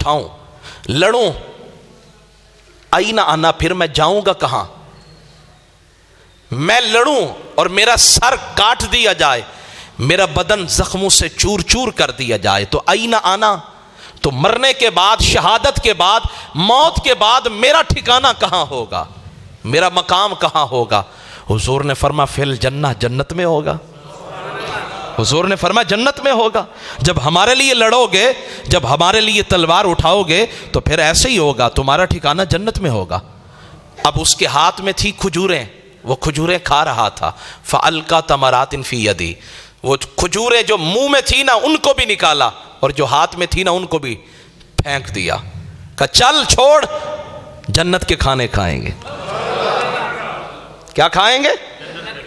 اٹھاؤں لڑوں، آئینہ آنا، پھر میں جاؤں گا کہاں؟ میں لڑوں اور میرا سر کاٹ دیا جائے، میرا بدن زخموں سے چور چور کر دیا جائے، تو آئینہ آنا، تو مرنے کے بعد، شہادت کے بعد، موت کے بعد میرا ٹھکانہ کہاں ہوگا؟ میرا مقام کہاں ہوگا؟ حضور نے فرمایا فی الجنہ، جنت میں ہوگا۔ حضور نے فرمایا جنت میں ہوگا۔ جب ہمارے لیے لڑو گے، جب ہمارے لیے تلوار اٹھاؤ گے، تو پھر ایسے ہی ہوگا، تمہارا ٹھکانہ جنت میں ہوگا۔ اب اس کے ہاتھ میں تھی کھجوریں، وہ کھجوریں کھا رہا تھا، فَأَلْقَى تَمَرَاتٍ فِي يَدِهِ، وہ کھجوریں جو منہ میں تھی نا ان کو بھی نکالا، اور جو ہاتھ میں تھی نا ان کو بھی پھینک دیا، کہا چل چھوڑ، جنت کے کھانے کھائیں گے۔ کیا کھائیں گے؟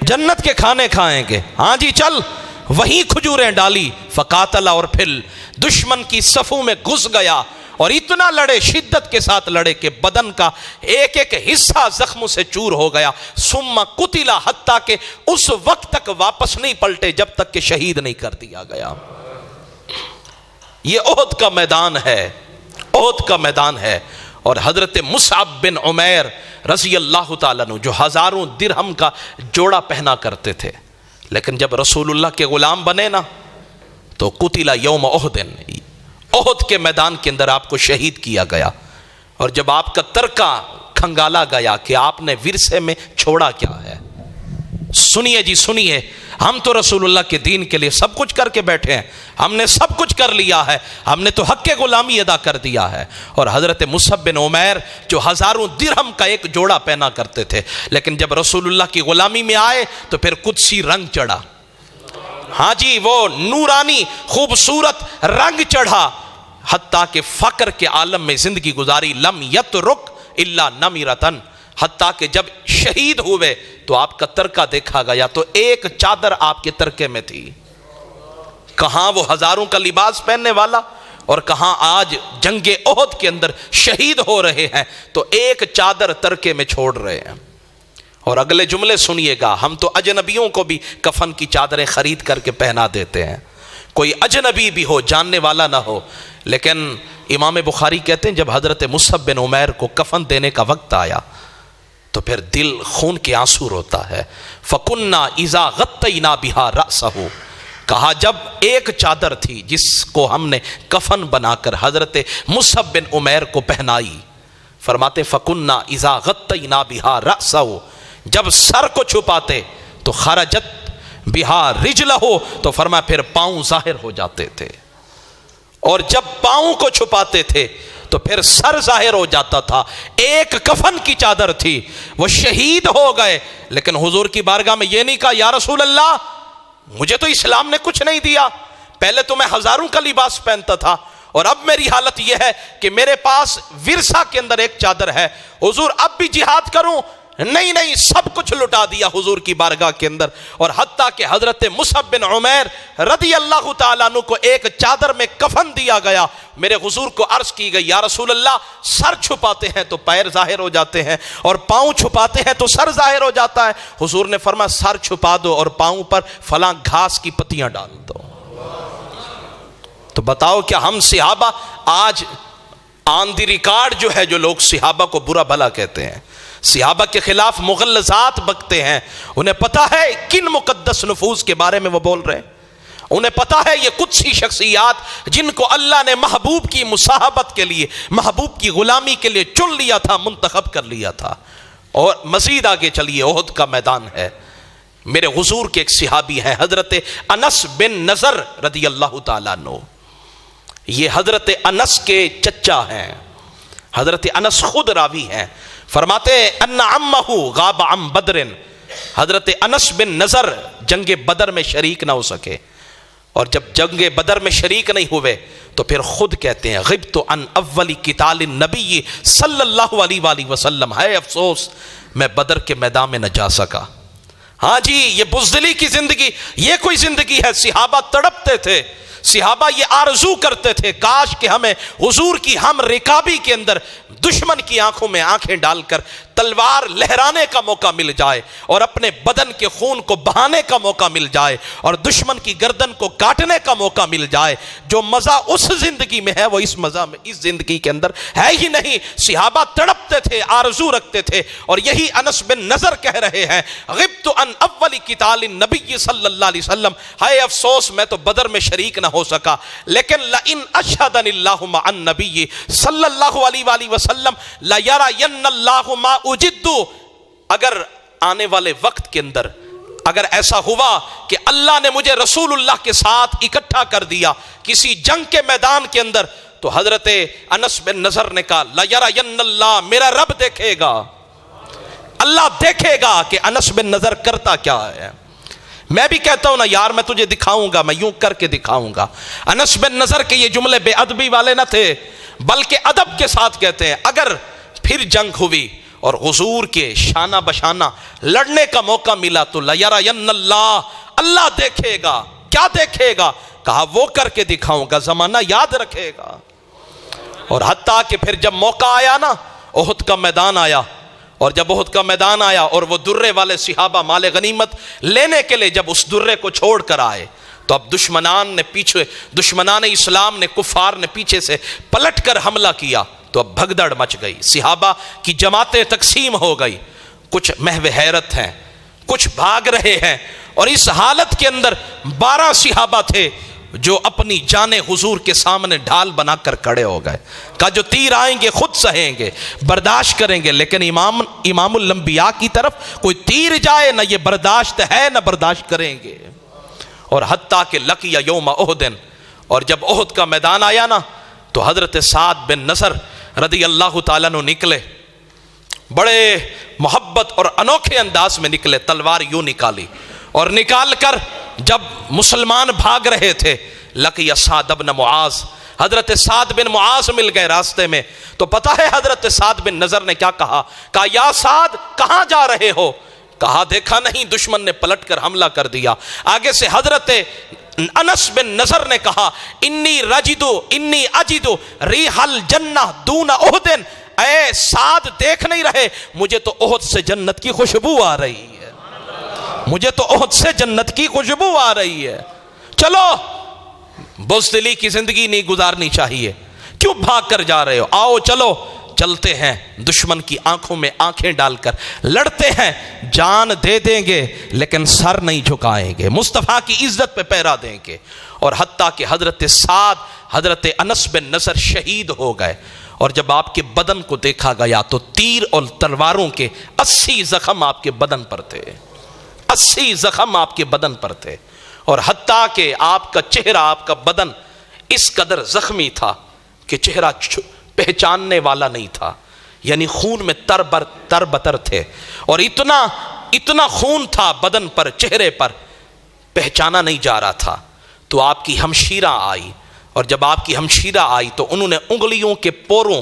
جنت کے کھانے کھائیں گے، ہاں جی چل۔ وہیں کھجوریں ڈالی، فقاتل، اور پھر دشمن کی صفوں میں گھس گیا، اور اتنا لڑے، شدت کے ساتھ لڑے کہ بدن کا ایک ایک حصہ زخموں سے چور ہو گیا۔ ثم قتل، حتیٰ کہ اس وقت تک واپس نہیں پلٹے جب تک کہ شہید نہیں کر دیا گیا۔ یہ احد کا میدان ہے، احد کا میدان ہے۔ اور حضرت مصعب بن عمیر رضی اللہ تعالیٰ عنہ، جو ہزاروں درہم کا جوڑا پہنا کرتے تھے، لیکن جب رسول اللہ کے غلام بنے نا تو قتل یوم احد، احد کے میدان کے اندر آپ کو شہید کیا گیا۔ اور جب آپ کا ترکہ کھنگالا گیا کہ آپ نے ورثے میں چھوڑا کیا ہے، سنیے جی سنیے، ہم تو رسول اللہ کے دین کے لیے سب کچھ کر کے بیٹھے ہیں، ہم نے سب کچھ کر لیا ہے، ہم نے تو حق غلامی ادا کر دیا ہے۔ اور حضرت مصعب بن عمیر جو ہزاروں درہم کا ایک جوڑا پہنا کرتے تھے، لیکن جب رسول اللہ کی غلامی میں آئے تو پھر قدسی رنگ چڑھا، ہاں جی وہ نورانی خوبصورت رنگ چڑھا، حتیٰ کہ فقر کے عالم میں زندگی گزاری، لم یترک الا نمیرتن، حتیٰ کہ جب شہید ہوئے تو آپ کا ترکہ دیکھا گیا تو ایک چادر آپ کے ترکے میں تھی۔ کہاں وہ ہزاروں کا لباس پہننے والا، اور کہاں آج جنگ احد کے اندر شہید ہو رہے ہیں تو ایک چادر ترکے میں چھوڑ رہے ہیں۔ اور اگلے جملے سنیے گا، ہم تو اجنبیوں کو بھی کفن کی چادریں خرید کر کے پہنا دیتے ہیں، کوئی اجنبی بھی ہو، جاننے والا نہ ہو، لیکن امام بخاری کہتے ہیں جب حضرت مصعب بن عمیر کو کفن دینے کا وقت آیا تو پھر دل خون کے آنسو روتا ہے۔ فَكُنَّا إِذَا غَطَّيْنَا بِهَا رَأْسَهُ، کہا جب ایک چادر تھی جس کو ہم نے کفن بنا کر حضرت مصعب بن عمیر کو پہنائی، فرماتے فَكُنَّا إِذَا غَطَّيْنَا بِهَا رَأْسَهُ، جب سر کو چھپاتے تو خرجت بِهَا رِجْلَهُ، تو فرمایا پھر پاؤں ظاہر ہو جاتے تھے، اور جب پاؤں کو چھپاتے تھے تو پھر سر ظاہر ہو جاتا تھا۔ ایک کفن کی چادر تھی، وہ شہید ہو گئے، لیکن حضور کی بارگاہ میں یہ نہیں کہا یا رسول اللہ مجھے تو اسلام نے کچھ نہیں دیا، پہلے تو میں ہزاروں کا لباس پہنتا تھا اور اب میری حالت یہ ہے کہ میرے پاس ورثہ کے اندر ایک چادر ہے، حضور اب بھی جہاد کروں؟ نہیں نہیں، سب کچھ لٹا دیا حضور کی بارگاہ کے اندر۔ اور حتیٰ کہ حضرت مصعب بن عمیر رضی اللہ تعالیٰ عنہ کو ایک چادر میں کفن دیا گیا، میرے حضور کو عرض کی گئی یا رسول اللہ سر چھپاتے ہیں تو پیر ظاہر ہو جاتے ہیں، اور پاؤں چھپاتے ہیں تو سر ظاہر ہو جاتا ہے۔ حضور نے فرمایا سر چھپا دو اور پاؤں پر فلاں گھاس کی پتیاں ڈال دو۔ تو بتاؤ کیا ہم صحابہ آج آن دی ریکارڈ جو ہے، جو لوگ صحابہ کو برا بھلا کہتے ہیں، صحابہ کے خلاف مغلظات بکتے ہیں، انہیں پتا ہے کن مقدس نفوس کے بارے میں وہ بول رہے ہیں، انہیں پتا ہے یہ قدسی شخصیات جن کو اللہ نے محبوب کی مصاحبت کے لیے، محبوب کی غلامی کے لیے چن لیا تھا، منتخب کر لیا تھا۔ اور مزید آگے چلیے، احد کا میدان ہے، میرے حضور کے ایک صحابی ہیں حضرت انس بن نضر رضی اللہ تعالیٰ عنہ، یہ حضرت انس کے چچا ہیں، حضرت انس خود راوی ہیں، فرماتے ان عمہ غاب عن بدر، حضرت انس بن نضر جنگ بدر میں شریک نہ ہو سکے، اور جب جنگ بدر میں شریک نہیں ہوئے تو پھر خود کہتے ہیں غبت عن اول قتال النبی صلی اللہ علیہ وآلہ وسلم، ہے افسوس میں بدر کے میدان میں نہ جا سکا۔ ہاں جی، یہ بزدلی کی زندگی یہ کوئی زندگی ہے؟ صحابہ تڑپتے تھے، صحابہ یہ آرزو کرتے تھے کاش کہ ہمیں حضور کی ہم رکابی کے اندر دشمن کی آنکھوں میں آنکھیں ڈال کر تلوار لہرانے کا موقع مل جائے اور اپنے بدن کے خون کو بہانے کا موقع مل جائے اور دشمن کی گردن کو کاٹنے کا موقع مل جائے۔ جو مزہ اس زندگی میں ہے وہ اس مزہ میں اس زندگی کے اندر ہے ہی نہیں۔ صحابہ تڑپتے تھے، آرزو رکھتے تھے، اور یہی انس بن نضر کہہ رہے ہیں غبت عن اول قتال النبی صلی اللہ علیہ وسلم، ہائے افسوس میں تو بدر میں شریک نہ ہو سکا، لیکن لئن اشہدنی اللہ مع النبی صلی اللہ علیہ وآلہ وسلم لیرین اللہ ما اجدو، اگر آنے والے وقت کے اندر اگر ایسا ہوا کہ اللہ نے مجھے رسول اللہ کے ساتھ اکٹھا کر دیا کسی جنگ کے میدان کے اندر، تو حضرت انس بن نضر نے کہا لیرین اللہ، میرا رب دیکھے گا، اللہ دیکھے گا کہ انس بن نضر کرتا کیا ہے۔ میں بھی کہتا ہوں نا یار میں تجھے دکھاؤں گا، میں یوں کر کے دکھاؤں گا۔ انس بن نضر کے یہ جملے بے ادبی والے نہ تھے، بلکہ ادب کے ساتھ کہتے ہیں اگر پھر جنگ ہوئی اور حضور کے شانہ بشانہ لڑنے کا موقع ملا تو لیرین اللہ، اللہ دیکھے گا۔ کیا دیکھے گا؟ کہا وہ کر کے دکھاؤں گا، زمانہ یاد رکھے گا۔ اور حتیٰ کہ پھر جب موقع آیا نا، احد کا میدان آیا، اور جب احد کا میدان آیا اور وہ درے والے صحابہ مال غنیمت لینے کے لیے جب اس درے کو چھوڑ کر آئے، تو اب دشمنان اسلام نے، کفار نے پیچھے سے پلٹ کر حملہ کیا، تو اب بھگدڑ مچ گئی، صحابہ کی جماعتیں تقسیم ہو گئی، کچھ محو حیرت ہیں، کچھ بھاگ رہے ہیں، اور اس حالت کے اندر 12 صحابہ تھے جو اپنی جانیں حضور کے سامنے ڈھال بنا کر کھڑے ہو گئے، کہا جو تیر آئیں گے خود سہیں گے، برداشت کریں گے، لیکن امام الانبیاء کی طرف کوئی تیر جائے نہ یہ برداشت ہے نہ برداشت کریں گے۔ اور حتیٰ کہ لقی یوم احد، اور جب احد کا میدان آیا نا تو حضرت سعد بن نصر رضی اللہ تعالیٰ عنہ نکلے، بڑے محبت اور انوکھے انداز میں نکلے، تلوار یوں نکالی، اور نکال کر جب مسلمان بھاگ رہے تھے لقی سعد بن معاذ، حضرت سعد بن معاذ مل گئے راستے میں، تو پتہ ہے حضرت سعد بن نضر نے کیا کہا؟ کہا یا سعد کہاں جا رہے ہو؟ کہا دیکھا نہیں دشمن نے پلٹ کر حملہ کر دیا۔ آگے سے حضرت انس بن نضر نے کہا انی اجدو ریح الجنہ دون احد، اے سعد دیکھ نہیں رہے مجھے تو احد سے جنت کی خوشبو آ رہی ہے، مجھے تو احد سے جنت کی خوشبو آ رہی ہے۔ چلو بزدلی کی زندگی نہیں گزارنی چاہیے، کیوں بھاگ کر جا رہے ہو؟ آؤ چلو چلتے ہیں، دشمن کی آنکھوں میں آنکھیں ڈال کر لڑتے ہیں، جان دے دیں گے لیکن سر نہیں جھکائیں گے، مصطفیٰ کی عزت پہ پہرا دیں گے۔ اور حتیٰ کہ حضرت سعد، حضرت انس بن نصر شہید ہو گئے، اور جب آپ کے بدن کو دیکھا گیا تو تیر اور تلواروں کے 80 زخم آپ کے بدن پر تھے، 80 زخم آپ کے بدن پر تھے، اور حتیٰ کہ آپ کا چہرہ، آپ کا بدن اس قدر زخمی تھا کہ چہرہ پہچاننے والا نہیں تھا، یعنی خون میں تر بتر تھے، اور اتنا خون تھا بدن پر، چہرے پر، پہچانا نہیں جا رہا تھا۔ تو آپ کی ہمشیرہ آئی، اور جب آپ کی ہمشیرہ آئی تو انہوں نے انگلیوں کے پوروں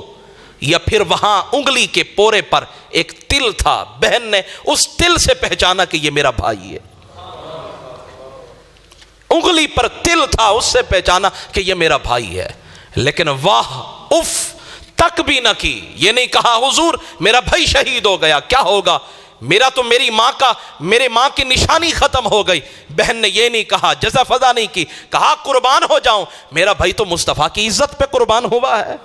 یا پھر وہاں انگلی کے پورے پر ایک تل تھا، بہن نے اس تل سے پہچانا کہ یہ میرا بھائی ہے، انگلی پر تل تھا، اس سے پہچانا کہ یہ میرا بھائی ہے، لیکن واہ اف تک بھی نہ کی، یہ نہیں کہا حضور میرا بھائی شہید ہو گیا کیا ہوگا، میرا تو میرے ماں کی نشانی ختم ہو گئی۔ بہن نے یہ نہیں کہا، جزا فضا نہیں کی، کہا قربان ہو جاؤں، میرا بھائی تو مصطفیٰ کی عزت پہ قربان ہوا ہے،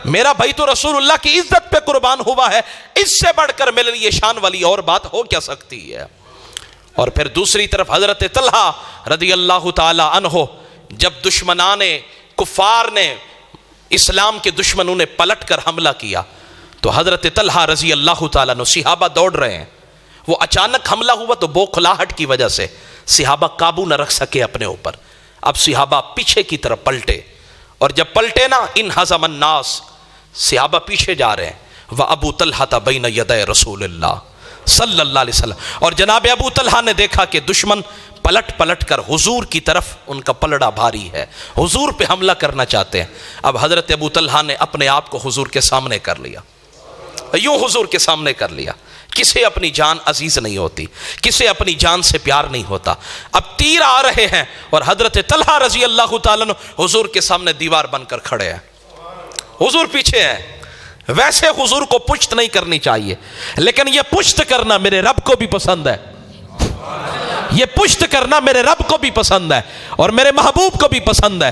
میرا بھائی تو رسول اللہ کی عزت پہ قربان ہوا ہے، اس سے بڑھ کر میرے لیے شان والی اور بات ہو کیا سکتی ہے۔ اور پھر دوسری طرف حضرت طلحہ رضی اللہ تعالی عنہ، جب دشمنان کفار نے، اسلام کے دشمنوں نے پلٹ کر حملہ کیا تو حضرت طلحہ رضی اللہ تعالیٰ عنہ، صحابہ دوڑ رہے ہیں، وہ اچانک حملہ ہوا تو بوکھلاہٹ کی وجہ سے صحابہ قابو نہ رکھ سکے اپنے اوپر، اب صحابہ پیچھے کی طرف پلٹے، اور جب پلٹے نا انہزم الناس، صحابہ پیچھے جا رہے ہیں، وَأَبُو طَلْحَةَ بَيْنَ يَدَيْ رَسُولِ اللَّهِ صلی اللہ علیہ وسلم، اور جناب ابو طلحہ نے دیکھا کہ دشمن پلٹ کر حضور کی طرف ان کا پلڑا بھاری ہے، حضور پہ حملہ کرنا چاہتے ہیں۔ اب حضرت ابو طلحہ نے اپنے آپ کو حضور کے سامنے کر لیا، یوں حضور کے سامنے کر لیا، کسے اپنی جان عزیز نہیں ہوتی، کسے اپنی جان سے پیار نہیں ہوتا۔ اب تیر آ رہے ہیں اور حضرت طلحہ رضی اللہ تعالیٰ عنہ حضور کے سامنے دیوار بن کر کھڑے ہیں، حضور پیچھے ہیں۔ ویسے حضور کو پشت نہیں کرنی چاہیے، لیکن یہ پشت کرنا میرے رب کو بھی پسند ہے، یہ پشت کرنا میرے رب کو بھی پسند ہے اور میرے محبوب کو بھی پسند ہے۔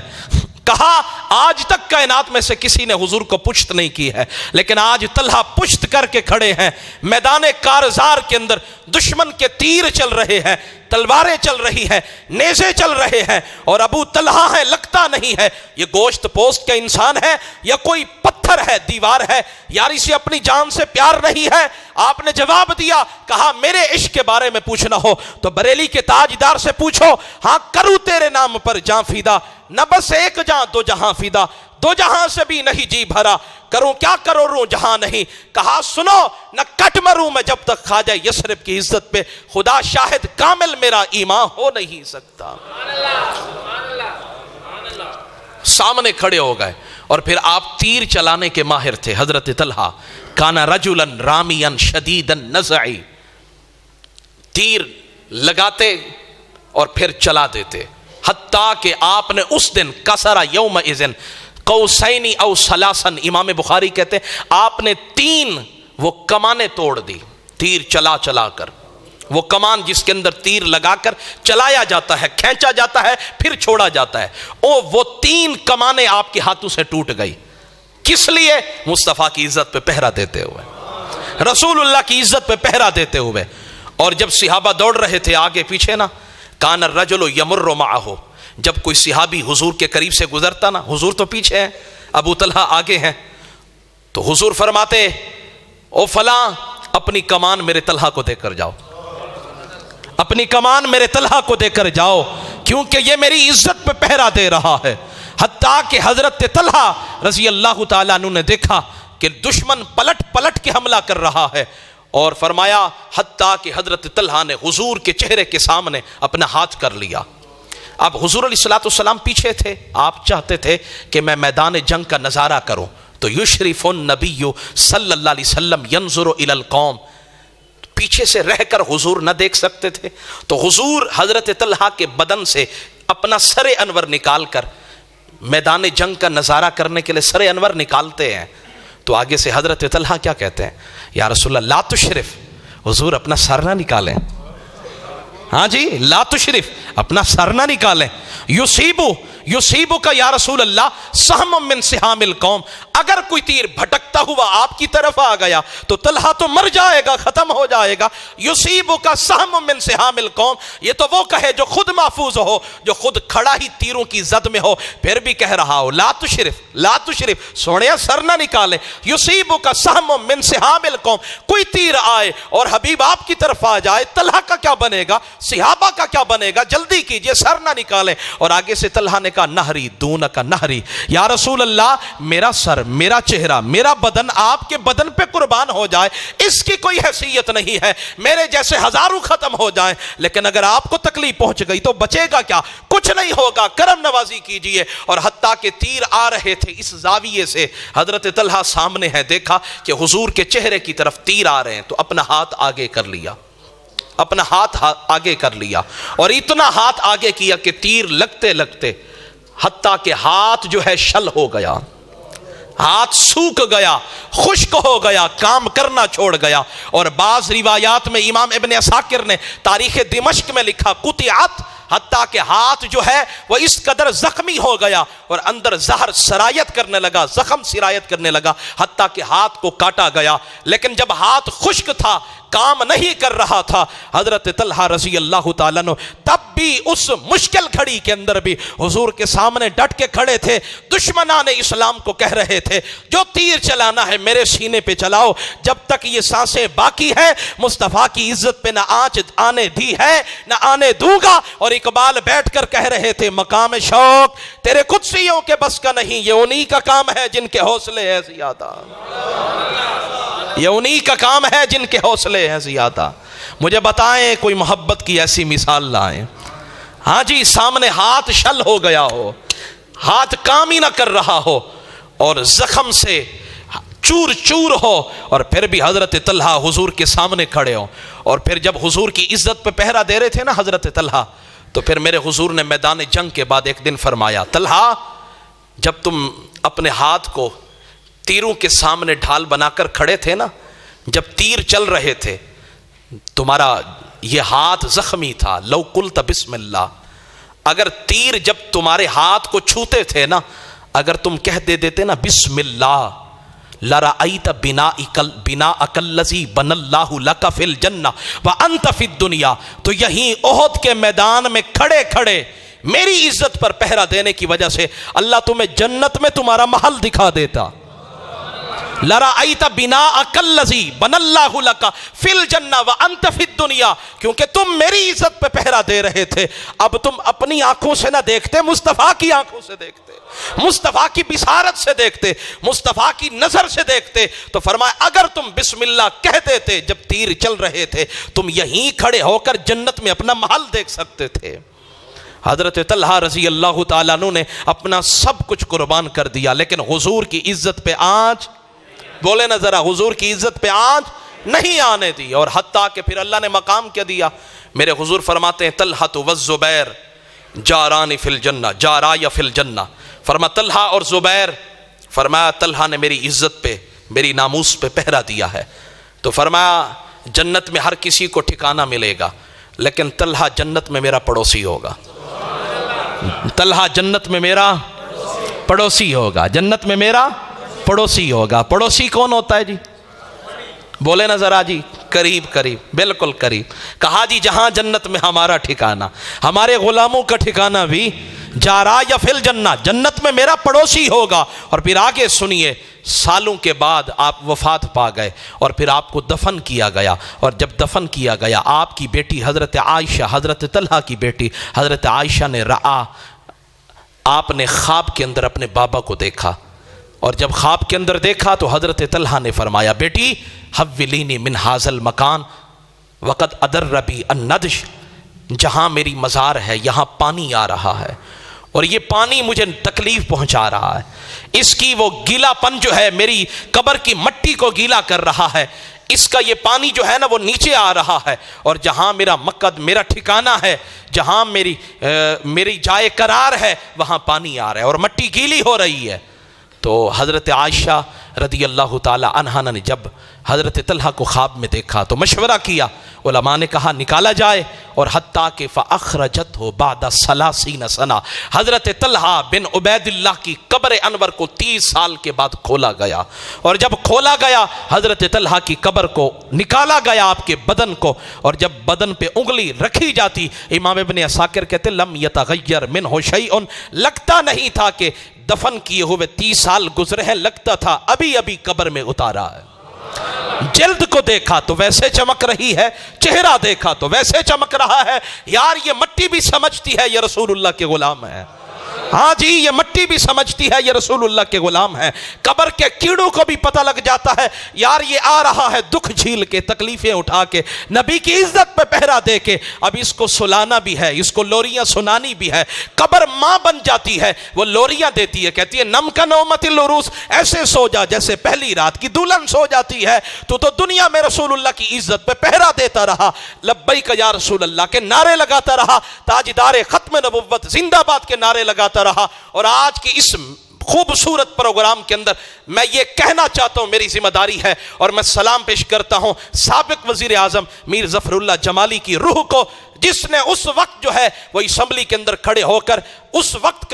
کہا آج تک کائنات میں سے کسی نے حضور کو پشت نہیں کی ہے، لیکن آج طلحہ پشت کر کے کھڑے ہیں۔ میدان کارزار کے اندر دشمن کے تیر چل رہے ہیں، تلواریں چل رہی ہیں، نیزے چل رہے ہیں، اور ابو طلحہ ہے، لگتا نہیں ہے یہ گوشت پوست کا انسان ہے یا کوئی پتھر ہے، دیوار ہے، یار اسے اپنی جان سے پیار نہیں ہے۔ آپ نے جواب دیا، کہا میرے عشق کے بارے میں پوچھنا ہو تو بریلی کے تاجدار سے پوچھو، ہاں کروں تیرے نام پر جاں فیدا، نہ بس ایک جاں دو جہاں فیدا، دو جہاں سے بھی نہیں جی بھرا، کروں کیا کروں جہاں نہیں۔ کہا سنو نہ کٹ مروں میں جب تک خواجہ یثرب کی عزت پہ خدا شاہد کامل میرا ایمان ہو نہیں سکتا۔ سامنے کھڑے ہو گئے اور پھر آپ تیر چلانے کے ماہر تھے۔ حضرت طلحہ کان رجلا رامیا شدید النزع، تیر لگاتے اور پھر چلا دیتے، حتیٰ کہ آپ نے اس دن کسر یومئذ قوسین او ثلاثن، امام بخاری کہتے ہیں آپ نے 3 وہ کمانیں توڑ دی، تیر چلا چلا کر، وہ کمان جس کے اندر تیر لگا کر چلایا جاتا ہے، کھینچا جاتا ہے پھر چھوڑا جاتا ہے، وہ 3 کمانیں آپ کے ہاتھوں سے ٹوٹ گئی۔ کس لیے؟ مصطفیٰ کی عزت پہ پہرا دیتے ہوئے، رسول اللہ کی عزت پہ پہرا دیتے ہوئے۔ اور جب صحابہ دوڑ رہے تھے آگے پیچھے نا، کان الرجل یمر معہ، جب کوئی صحابی حضور کے قریب سے گزرتا نا، حضور تو پیچھے ہیں، ابو طلحہ آگے ہیں، تو حضور فرماتے او فلاں اپنی کمان میرے طلحہ کو دے کر جاؤ، اپنی کمان میرے طلحہ کو دے کر جاؤ، کیونکہ یہ میری عزت پہ پہرا دے رہا ہے۔ حتیٰ کہ حضرت طلحہ رضی اللہ تعالیٰ عنہ نے دیکھا کہ دشمن پلٹ پلٹ کے حملہ کر رہا ہے، اور فرمایا حتیٰ کہ حضرت طلحہ نے حضور کے چہرے کے سامنے اپنا ہاتھ کر لیا۔ اب حضور علیہ السلام پیچھے تھے، آپ چاہتے تھے کہ میں میدان جنگ کا نظارہ کروں، تو یشرف النبی صلی اللہ علیہ وسلم ینظر الی القوم، پیچھے سے رہ کر حضور نہ دیکھ سکتے تھے، تو حضور حضرت طلحہ کے بدن سے اپنا سر انور نکال کر میدان جنگ کا نظارہ کرنے کے لیے سر انور نکالتے ہیں، تو آگے سے حضرت طلحہ کیا کہتے ہیں، یا رسول اللہ لا تشرف، حضور اپنا سر نہ نکالیں، ہاں جی لا تشرف، اپنا سر نہ نکالیں، یصیبو کا یا رسول اللہ سہم من سہام القوم، اگر کوئی تیر بھٹکتا ہوا آپ کی طرف آ گیا تو طلحہ تو مر جائے گا، ختم ہو جائے گا۔ یصیبو کا سہم من سہام القوم، یہ تو وہ کہے جو خود محفوظ ہو، جو خود کھڑا ہی تیروں کی زد میں ہو، پھر بھی کہہ رہا ہو لا تشرف لا تشرف، سوڑیا سر نہ نکالے۔ یصیبو کا سہم من سہام القوم، کوئی تیر آئے اور حبیب آپ کی طرف آ جائے، طلحہ کا کیا بنے گا، صحابہ کا کیا بنے گا، جلدی کیجئے سر نہ نکالے۔ اور آگے سے طلحہ نے کہا نہری دون کا نہری، یا رسول اللہ میرا سر، میرا چہرہ، میرا بدن آپ کے بدن پہ قربان ہو جائے، اس کی کوئی حیثیت نہیں ہے، میرے جیسے ہزاروں ختم ہو جائیں، لیکن اگر آپ کو تکلیف پہنچ گئی تو بچے گا کیا، کچھ نہیں ہوگا، کرم نوازی کیجئے۔ اور حتیٰ کہ تیر آ رہے تھے اس زاویے سے، حضرت طلحہ سامنے ہے، دیکھا کہ حضور کے چہرے کی طرف تیر آ رہے ہیں، تو اپنا ہاتھ آگے کر لیا، اپنا ہاتھ آگے کر لیا، اور اتنا ہاتھ آگے کیا کہ تیر لگتے لگتے حتیٰ کہ ہاتھ جو ہے شل ہو گیا، ہاتھ سوکھ گیا، خشک ہو گیا، کام کرنا چھوڑ گیا۔ اور بعض روایات میں امام ابن عساکر نے تاریخ دمشق میں لکھا قطعت، حتیٰ کہ ہاتھ جو ہے وہ اس قدر زخمی ہو گیا اور اندر زہر سرایت کرنے لگا، زخم سرایت کرنے لگا، حتیٰ کہ ہاتھ کو کاٹا گیا۔ لیکن جب ہاتھ خشک تھا، کام نہیں کر رہا تھا، حضرت طلحہ رضی اللہ تعالیٰ عنہ تب بھی اس مشکل گھڑی کے اندر بھی حضور کے سامنے ڈٹ کے کھڑے تھے۔ دشمنان اسلام کو کہہ رہے تھے جو تیر چلانا ہے میرے سینے پہ چلاؤ، جب تک یہ سانسیں باقی ہے مصطفیٰ کی عزت پہ نہ آنچ آنے دی ہے نہ آنے دوں گا۔ اور اقبال بیٹھ کر کہہ رہے تھے مقام شوق تیرے قدسیوں کے بس کا نہیں، یہ انہی کا کام ہے جن کے حوصلے ہیں زیادہ، یہ انہی کا کام ہے جن کے حوصلے ہیں زیادہ۔ مجھے بتائیں کوئی محبت کی ایسی مثال لائیں، ہاں جی سامنے ہاتھ شل ہو گیا ہو، ہاتھ کام ہی نہ کر رہا ہو، اور زخم سے چور چور ہو، اور پھر بھی حضرت طلحہ حضور کے سامنے کھڑے ہو. اور پھر جب حضور کی عزت پہ پہرا دے رہے تھے نا حضرت طلحہ، تو پھر میرے حضور نے میدان جنگ کے بعد ایک دن فرمایا، طلحہ جب تم اپنے ہاتھ کو تیروں کے سامنے ڈھال بنا کر کھڑے تھے نا، جب تیر چل رہے تھے، تمہارا یہ ہاتھ زخمی تھا. لو قلت بسم اللہ، اگر تیر جب تمہارے ہاتھ کو چھوتے تھے نا، اگر تم کہہ دیتے نا بسم اللہ، لرأیت بناءک الذی بنى اللہ لک فی الجنہ وانت فی الدنیا، تو یہیں احد کے میدان میں کھڑے کھڑے میری عزت پر پہرا دینے کی وجہ سے اللہ تمہیں جنت میں تمہارا محل دکھا دیتا. لرأیت بناءک الذی بنى اللہ لک فی الجنہ وانت فی الدنیا، کیونکہ تم میری عزت پہ پہرا دے رہے تھے. اب تم اپنی آنکھوں سے نہ دیکھتے، مصطفیٰ کی آنکھوں سے دیکھتے، مصطفیٰ کی بصارت سے دیکھتے، مصطفیٰ کی نظر سے دیکھتے. تو فرمایا اگر تم بسم اللہ کہہ دیتے جب تیر چل رہے تھے، تم یہیں کھڑے ہو کر جنت میں اپنا محل دیکھ سکتے تھے. حضرت طلحہ رضی اللہ تعالیٰ عنہ نے اپنا سب کچھ قربان کر دیا، لیکن حضور کی عزت پہ آنچ، بولے نا ذرا، حضور کی عزت پہ آنچ نہیں آنے دی. اور حتیٰ کہ پھر اللہ نے مقام کیا دیا. میرے حضور فرماتے ہیں طلحہ والزبیر جاران فی الجنہ، جارای فی الجنہ. فرما طلحہ اور زبیر، فرمایا طلحہ نے میری عزت پہ، میری ناموس پہ پہرا دیا ہے، تو فرمایا جنت میں ہر کسی کو ٹھکانہ ملے گا، لیکن طلحہ جنت میں میرا پڑوسی ہوگا. طلحہ جنت میں میرا پڑوسی ہوگا، جنت میں میرا پڑوسی ہوگا. پڑوسی کون ہوتا ہے جی؟ بولے نا ذرا جی. قریب قریب، بالکل قریب. کہا جی جہاں جنت میں ہمارا ٹھکانہ، ہمارے غلاموں کا ٹھکانہ بھی جارا یا فی الجنہ، جنت میں میرا پڑوسی ہوگا. اور پھر آگے سنیے، سالوں کے بعد آپ وفات پا گئے اور پھر آپ کو دفن کیا گیا. اور جب دفن کیا گیا، آپ کی بیٹی حضرت عائشہ، حضرت طلحہ کی بیٹی حضرت عائشہ نے آپ نے خواب کے اندر اپنے بابا کو دیکھا. اور جب خواب کے اندر دیکھا تو حضرت طلحہ نے فرمایا، بیٹی حولینی من ھذا المکان وقد اضر بی الندش، جہاں میری مزار ہے یہاں پانی آ رہا ہے، اور یہ پانی مجھے تکلیف پہنچا رہا ہے. اس کی وہ گیلا پن جو ہے میری قبر کی مٹی کو گیلا کر رہا ہے. اس کا یہ پانی جو ہے نا وہ نیچے آ رہا ہے، اور جہاں میرا مقد، میرا ٹھکانہ ہے، جہاں میری جائے قرار ہے، وہاں پانی آ رہا ہے اور مٹی گیلی ہو رہی ہے. تو حضرت عائشہ رضی اللہ تعالی عنہا نے جب حضرت طلحہ کو خواب میں دیکھا تو مشورہ کیا. علماء نے کہا نکالا جائے، اور حتیٰ کہ فَأَخْرَجَتْهُ بَعْدَ 30 سنہ، حضرت طلحہ بن عبید اللہ کی قبر انور کو 30 سال کے بعد کھولا گیا. اور جب کھولا گیا حضرت طلحہ کی قبر کو نکالا گیا، آپ کے بدن کو، اور جب بدن پہ انگلی رکھی جاتی، امام ابن عساکر کہتے لم يتغیر منہ شیء، لگتا نہیں تھا کہ دفن کیے ہوئے 30 سال گزرے ہیں، لگتا تھا ابھی ابھی قبر میں اتارا ہے. جلد کو دیکھا تو ویسے چمک رہی ہے، چہرہ دیکھا تو ویسے چمک رہا ہے. یار یہ مٹی بھی سمجھتی ہے یہ رسول اللہ کے غلام ہے. ہاں جی، یہ مٹی بھی سمجھتی ہے یہ رسول اللہ کے غلام ہے. قبر کے کیڑوں کو بھی پتہ لگ جاتا ہے یار یہ آ رہا ہے دکھ جھیل کے، تکلیفیں اٹھا کے، نبی کی عزت پہ پہرا دے کے. اب اس کو سلانا بھی ہے، اس کو لوریاں سنانی بھی ہے. قبر ماں بن جاتی ہے، وہ لوریاں دیتی ہے، کہتی ہے نم کا نومت العروس، ایسے سو جا جیسے پہلی رات کی دلہن سو جاتی ہے. تو دنیا میں رسول اللہ کی عزت پہ پہرا دیتا رہا، لبیک یا رسول اللہ کے نعرے لگاتا رہا، تاجدار ختم نبوت زندہ باد کے نعرے لگاتا رہا. اور آج کی اس خوبصورت پروگرام کے اندر میں یہ کہنا چاہتا ہوں، میری ذمہ داری ہے، اور میں سلام پیش کرتا ہوں سابق وزیر اعظم میر ظفر اللہ جمالی کی روح کو، جس نے اس وقت جو ہے وہ اسمبلی کے اندر کھڑے ہو کر اس وقت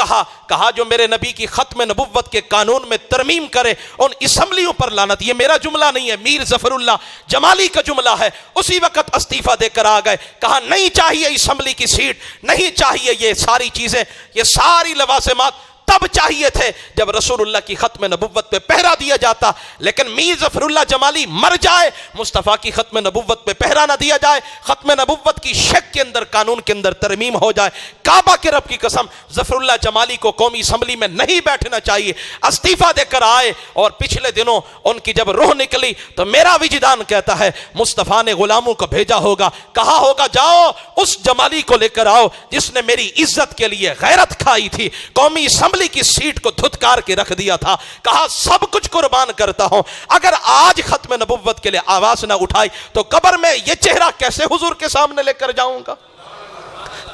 کہا جو میرے نبی کی ختم نبوت کے قانون میں ترمیم کرے ان اسمبلیوں پر لعنت. یہ میرا جملہ نہیں ہے، میر ظفر اللہ جمالی کا جملہ ہے. اسی وقت استعفیٰ دے کر آ گئے، کہا نہیں چاہیے اسمبلی کی سیٹ، نہیں چاہیے یہ ساری چیزیں، یہ ساری لوازمات تب چاہیے تھے جب رسول اللہ کی ختم نبوت پہ پہرا دیا جاتا. لیکن میر ظفر اللہ جمالی مر جائے، مصطفیٰ کی ختم نبوت پہ پہرا نہ دیا جائے، ختم نبوت کی شک کے اندر قانون کے اندر ترمیم ہو جائے. کعبہ کے رب کی قسم ظفر اللہ جمالی کو قومی اسمبلی میں نہیں بیٹھنا چاہیے. استعفیٰ دے کر آئے، اور پچھلے دنوں ان کی جب روح نکلی تو میرا وجدان کہتا ہے مصطفیٰ نے غلاموں کو بھیجا ہوگا، کہا ہوگا جاؤ اس جمالی کو لے کر آؤ جس نے میری عزت کے لیے غیرت کھائی تھی. قومی اسمبلی اسمبلی کی سیٹ کو دھتکار کے رکھ دیا تھا، کہا سب کچھ قربان کرتا ہوں، اگر آج ختم نبوت کے لیے آواز نہ اٹھائی تو قبر میں یہ چہرہ کیسے حضور کے سامنے لے کر جاؤں گا،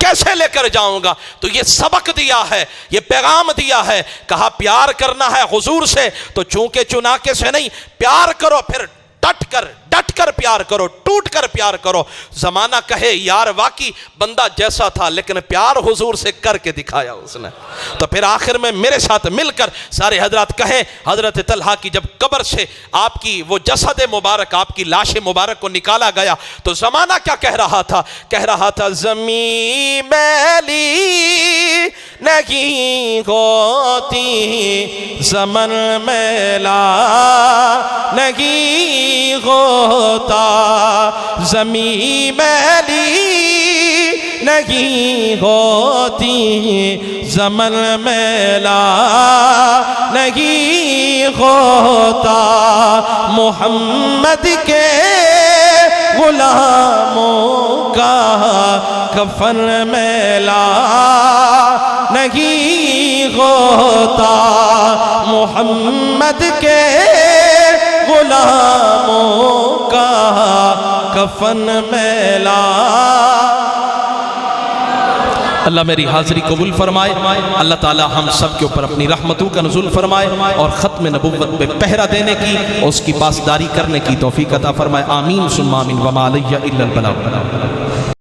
کیسے لے کر جاؤں گا؟ تو یہ سبق دیا ہے، یہ پیغام دیا ہے، کہا پیار کرنا ہے حضور سے تو چونکہ چناکے سے نہیں، پیار کرو، پھر ڈٹ کر پیار کرو، ٹوٹ کر پیار کرو۔ زمانہ کہے یار واقعی بندہ جیسا تھا لیکن پیار حضور سے کر کے دکھایا اس نے، تو پھر آخر میں میرے ساتھ مل کر سارے حضرات کہیں، حضرت طلحہ کی جب قبر سے آپ کی وہ جسد مبارک، آپ کی لاش مبارک کو نکالا گیا تو زمانہ کیا کہہ رہا تھا؟ کہہ رہا تھا زمین میلی نہیں ہوتی، زمن میلا نہیں ہوتا، زمین میلی نہیں ہوتی، زمن میلا نہیں ہوتا، محمد کے غلاموں کا کفن میلا نہیں ہوتا، محمد کے غلاموں کا کفن میلا۔ اللہ میری حاضری قبول فرمائے، اللہ تعالی ہم سب کے اوپر اپنی رحمتوں کا نزول فرمائے اور ختم نبوت پہ پہرہ دینے کی اور اس کی پاسداری کرنے کی توفیق عطا فرمائے، آمین ثم آمین، وما علی الا البلاغ۔